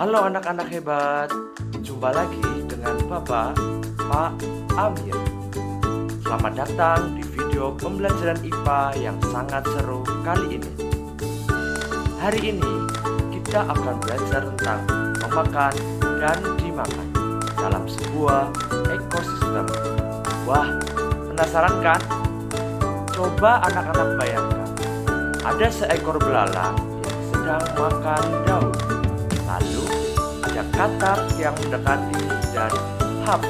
Halo anak-anak hebat, jumpa lagi dengan Bapak, Pak Amir. Selamat datang di video pembelajaran IPA yang sangat seru kali ini. Hari ini kita akan belajar tentang memakan dan dimakan dalam sebuah ekosistem. Wah, penasaran kan? Coba anak-anak bayangkan, ada seekor belalang yang sedang makan daun. Lalu ada katak yang mendekati dan hap,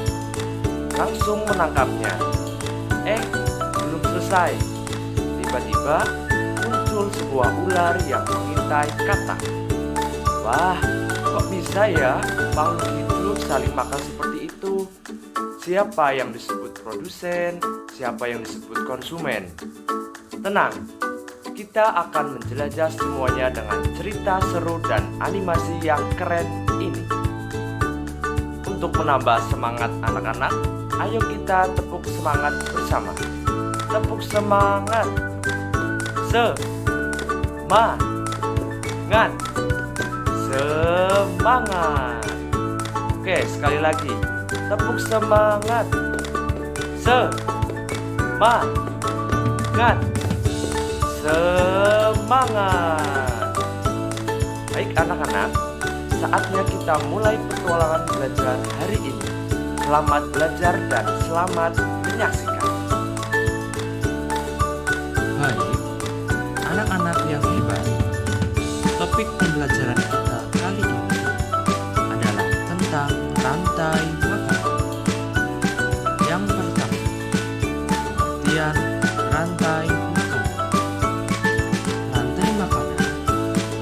langsung menangkapnya. Belum selesai. Tiba-tiba muncul sebuah ular yang mengintai katak. Wah, kok bisa ya makhluk hidup saling makan seperti itu? Siapa yang disebut produsen, siapa yang disebut konsumen? Tenang, kita akan menjelajah semuanya dengan cerita seru dan animasi yang keren ini. Untuk menambah semangat anak-anak, ayo kita tepuk semangat bersama. Tepuk semangat. Semangat. Semangat. Oke, sekali lagi. Tepuk semangat. Semangat. Semangat. Baik anak-anak, saatnya kita mulai petualangan belajar hari ini. Selamat belajar dan selamat menyaksikan. Baik, anak-anak yang hebat, topik pembelajaran kita kali ini adalah tentang rantai makanan. Yang pertama, pengertian rantai makanan. Rantai makanan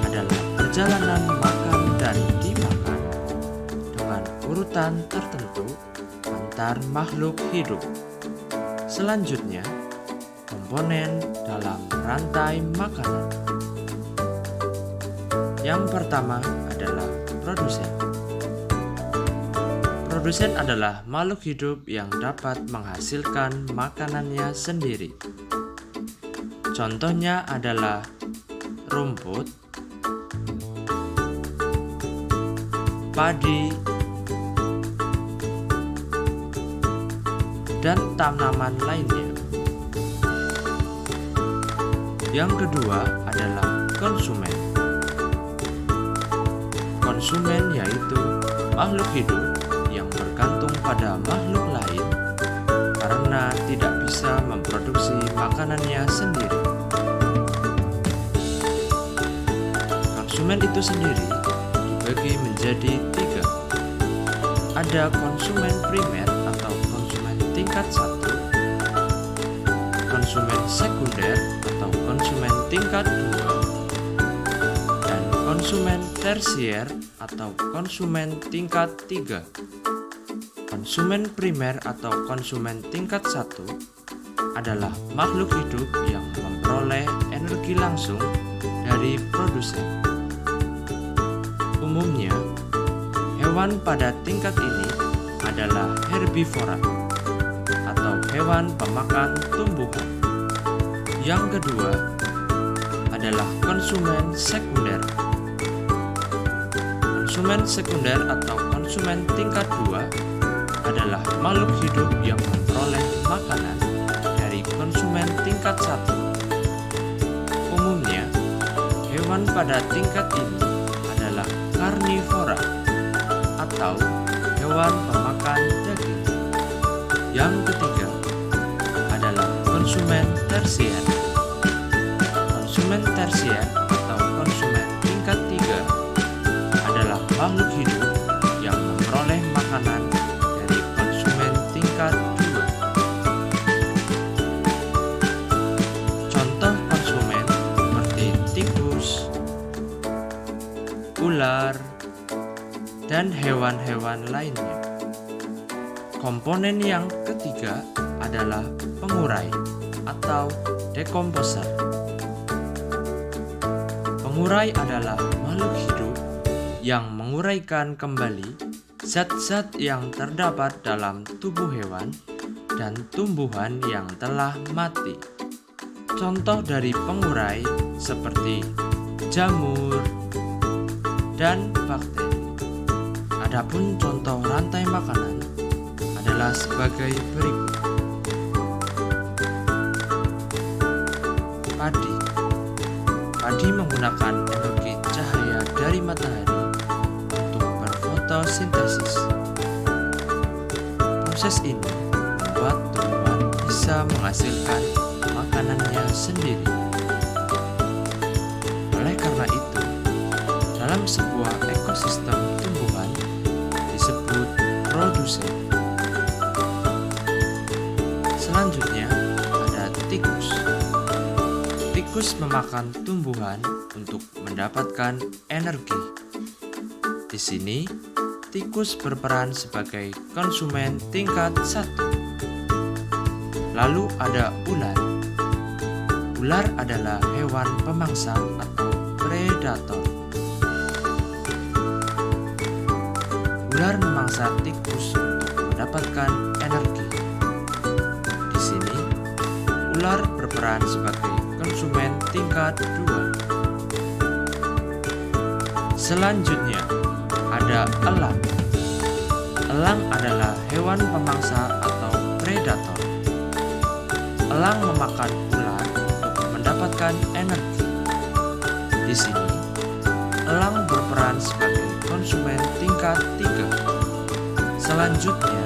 adalah perjalanan makan dan dimakan dengan urutan tertentu antar makhluk hidup. Selanjutnya, komponen dalam rantai makanan. Yang pertama adalah produsen. Produsen adalah makhluk hidup yang dapat menghasilkan makanannya sendiri. Contohnya adalah rumput, padi, dan tanaman lainnya. Yang kedua adalah konsumen. Konsumen yaitu makhluk hidup yang bergantung pada makhluk lain karena tidak bisa memproduksi makanannya sendiri. Konsumen itu sendiri dibagi menjadi 3. Ada konsumen primer atau konsumen tingkat 1, konsumen sekunder atau konsumen tingkat 2, dan konsumen tersier atau konsumen tingkat 3. Konsumen primer atau konsumen tingkat 1 adalah makhluk hidup yang memperoleh energi langsung dari produsen. Umumnya, hewan pada tingkat ini adalah herbivora atau hewan pemakan tumbuhan. Yang kedua adalah konsumen sekunder. Konsumen sekunder atau konsumen tingkat 2 adalah makhluk hidup yang memperoleh makanan dari konsumen tingkat 1. Umumnya, hewan pada tingkat ini adalah karnivora atau hewan pemakan daging. Yang ketiga adalah konsumen tersier. Konsumen tersier atau konsumen tingkat 3 adalah makhluk hidup yang memperoleh makanan dari konsumen tingkat 2. Contoh konsumen seperti tikus, ular, dan hewan-hewan lainnya. Komponen yang ketiga adalah pengurai atau dekomposer. Pengurai adalah makhluk hidup yang menguraikan kembali zat-zat yang terdapat dalam tubuh hewan dan tumbuhan yang telah mati. Contoh dari pengurai seperti jamur dan bakteri. Adapun contoh rantai makanan adalah sebagai berikut. Padi. Padi menggunakan energi cahaya dari matahari untuk berfotosintesis. Proses ini membuat tumbuhan bisa menghasilkan makanannya sendiri. Oleh karena itu, dalam sebuah ekosistem tumbuhan disebut produsen. Selanjutnya ada tikus. Tikus memakan tumbuhan untuk mendapatkan energi. Di sini, tikus berperan sebagai konsumen tingkat 1. Lalu ada ular. Ular adalah hewan pemangsa atau predator. Ular memangsa tikus untuk mendapatkan energi. Di sini, ular berperan sebagai konsumen tingkat 2. Selanjutnya, ada elang. Elang adalah hewan pemangsa atau predator. Elang memakan ular untuk mendapatkan energi. Di sini, elang berperan sebagai konsumen tingkat 3. Selanjutnya,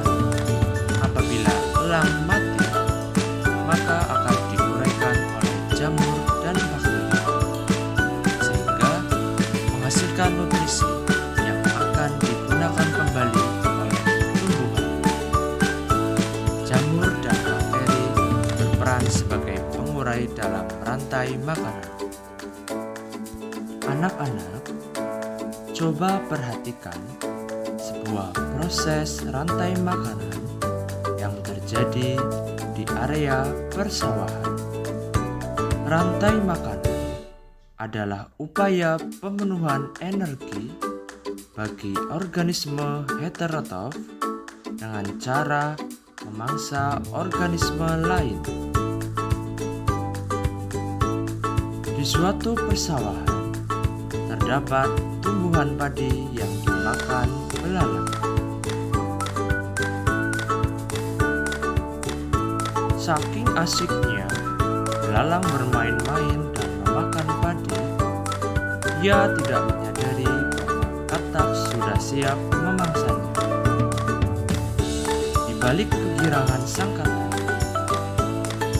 apabila elang mati, maka akan diuraikan oleh jamur dan bakteri, sehingga menghasilkan nutrisi yang akan digunakan kembali oleh tumbuhan. Jamur dan bakteri berperan sebagai pengurai dalam rantai makanan. Anak-anak, coba perhatikan sebuah proses rantai makanan yang terjadi di area persawahan. Rantai makanan adalah upaya pemenuhan energi bagi organisme heterotrof dengan cara memangsa organisme lain. Di suatu persawahan terdapat tumbuhan padi yang dimakan belalang. Saking asiknya belalang bermain-main dan memakan padi, ia tidak menyadari bahwa katak sudah siap memangsanya. Di balik kegirangan sang katak,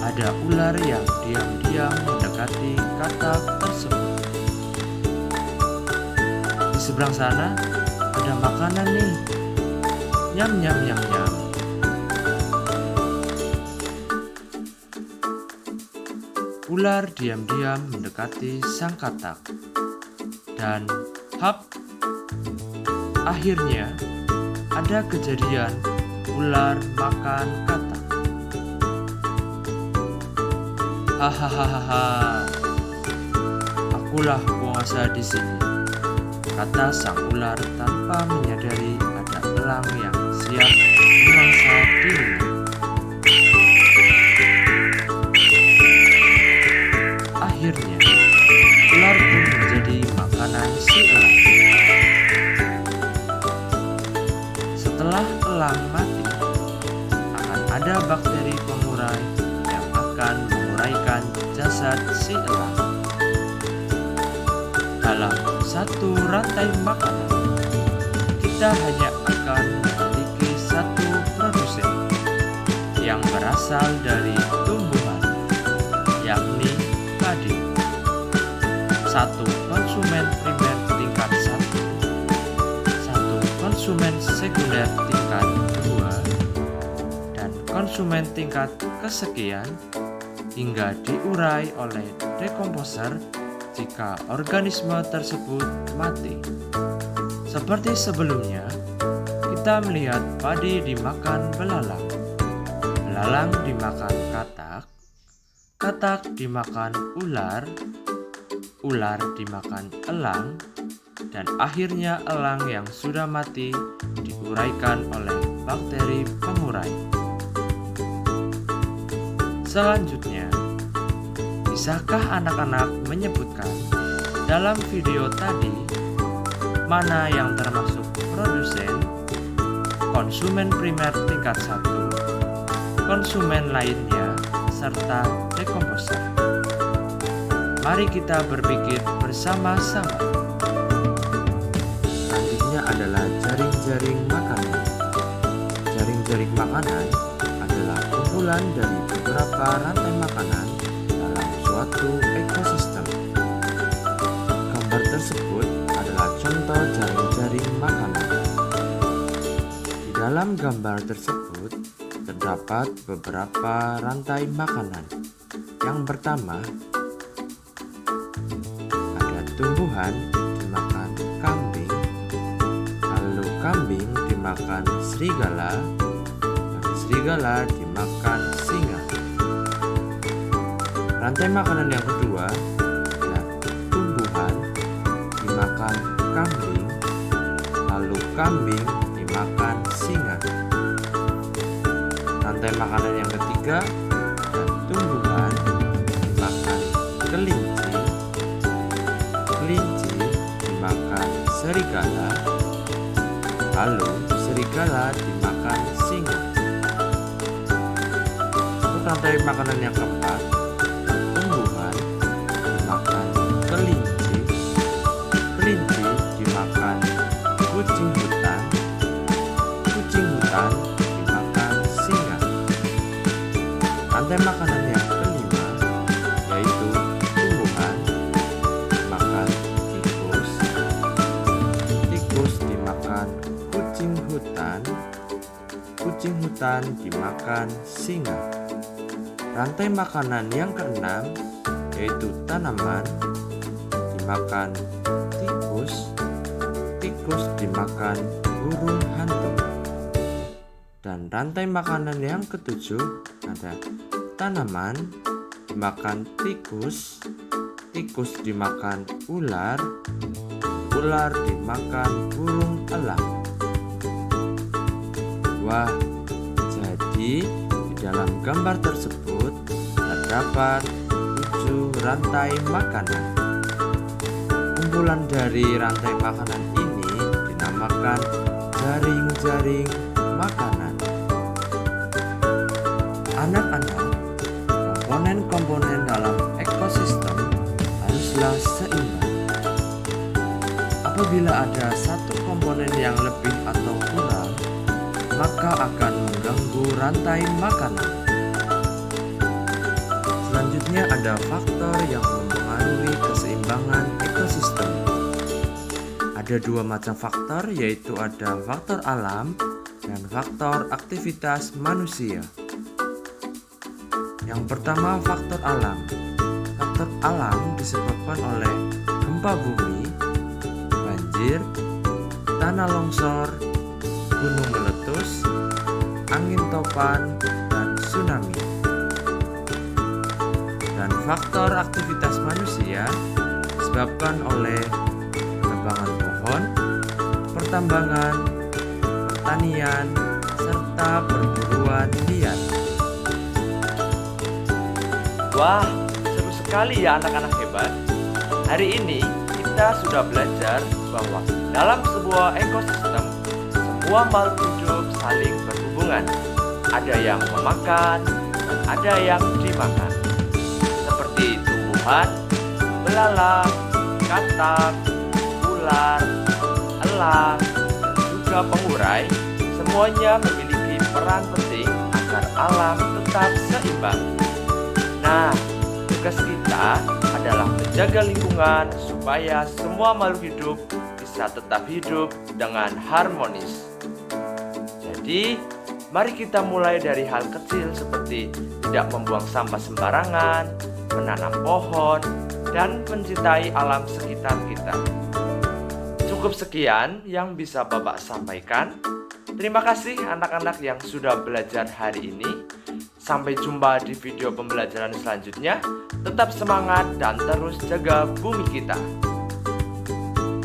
ada ular yang diam-diam mendekati katak tersebut. Di seberang sana ada makanan nih. Nyam nyam nyam nyam. Ular diam-diam mendekati sang katak. Dan hap, akhirnya ada kejadian ular makan katak. Hahaha, akulah penguasa di sini, kata sang ular tanpa menyadari ada elang yang siap memangsa dirinya. Akhirnya, ular pun menjadi makanan si elang. Setelah elang mati, akan ada bakteri pengurai yang akan menguraikan jasad si elang. Dalam satu rantai makanan, kita hanya akan memiliki satu produsen yang berasal dari tumbuhan, yakni padi. Satu konsumen primer tingkat 1, satu konsumen sekunder tingkat 2, dan konsumen tingkat kesekian hingga diurai oleh dekomposer jika organisme tersebut mati. Seperti sebelumnya, kita melihat padi dimakan belalang, belalang dimakan katak, katak dimakan ular, ular dimakan elang, dan akhirnya elang yang sudah mati diuraikan oleh bakteri pengurai. Selanjutnya, bisakah anak-anak menyebutkan dalam video tadi mana yang termasuk produsen, konsumen primer tingkat 1, konsumen lainnya, serta dekomposer. Mari kita berpikir bersama-sama. Selanjutnya adalah jaring-jaring makanan. Jaring-jaring makanan adalah kumpulan dari beberapa rantai makanan dalam suatu ekosistem. Gambar tersebut adalah contoh jaring-jaring makanan. Di dalam gambar tersebut terdapat beberapa rantai makanan. Yang pertama, ada tumbuhan dimakan kambing, lalu kambing dimakan serigala, dan serigala dimakan singa. Rantai makanan yang kedua adalah tumbuhan dimakan kambing, lalu kambing dimakan singa. Rantai makanan yang ketiga adalah tumbuhan dimakan kelinci, kelinci dimakan serigala, lalu serigala dimakan singa. Untuk rantai makanan yang keempat, tumbuhan dimakan kelinci, kelinci dimakan kucing hutan, kucing hutan dimakan singa. Rantai makanan yang kelima yaitu tumbuhan dimakan tikus, tikus dimakan kucing hutan, kucing hutan dimakan singa. Rantai makanan yang keenam yaitu tanaman dimakan tikus, tikus dimakan burung hantu. Dan rantai makanan yang ketujuh ada tanaman dimakan tikus, tikus dimakan ular, ular dimakan burung elang. Wah, jadi di dalam gambar tersebut terdapat 7 rantai makanan. Kumpulan dari rantai makanan ini dinamakan jaring-jaring makanan. Anak-anak, komponen-komponen dalam ekosistem haruslah seimbang. Apabila ada satu komponen yang lebih atau kurang, maka akan mengganggu rantai makanan. Selanjutnya ada faktor yang mempengaruhi keseimbangan ekosistem. Ada 2 macam faktor, yaitu ada faktor alam dan faktor aktivitas manusia. Yang pertama, faktor alam. Faktor alam disebabkan oleh gempa bumi, banjir, tanah longsor, gunung meletus, angin topan, dan tsunami. Dan faktor aktivitas manusia disebabkan oleh penebangan pohon, pertambangan, pertanian, serta perburuan liar. Wah, seru sekali ya anak-anak hebat. Hari ini kita sudah belajar bahwa dalam sebuah ekosistem, semua makhluk hidup saling berhubungan. Ada yang memakan dan ada yang dimakan. Seperti tumbuhan, belalang, katak, ular, elang, dan juga pengurai, semuanya memiliki peran penting agar alam tetap seimbang. Nah, tugas kita adalah menjaga lingkungan supaya semua makhluk hidup bisa tetap hidup dengan harmonis. Jadi, mari kita mulai dari hal kecil seperti tidak membuang sampah sembarangan, menanam pohon, dan mencintai alam sekitar kita. Cukup sekian yang bisa Bapak sampaikan. Terima kasih anak-anak yang sudah belajar hari ini. Sampai jumpa di video pembelajaran selanjutnya. Tetap semangat dan terus jaga bumi kita.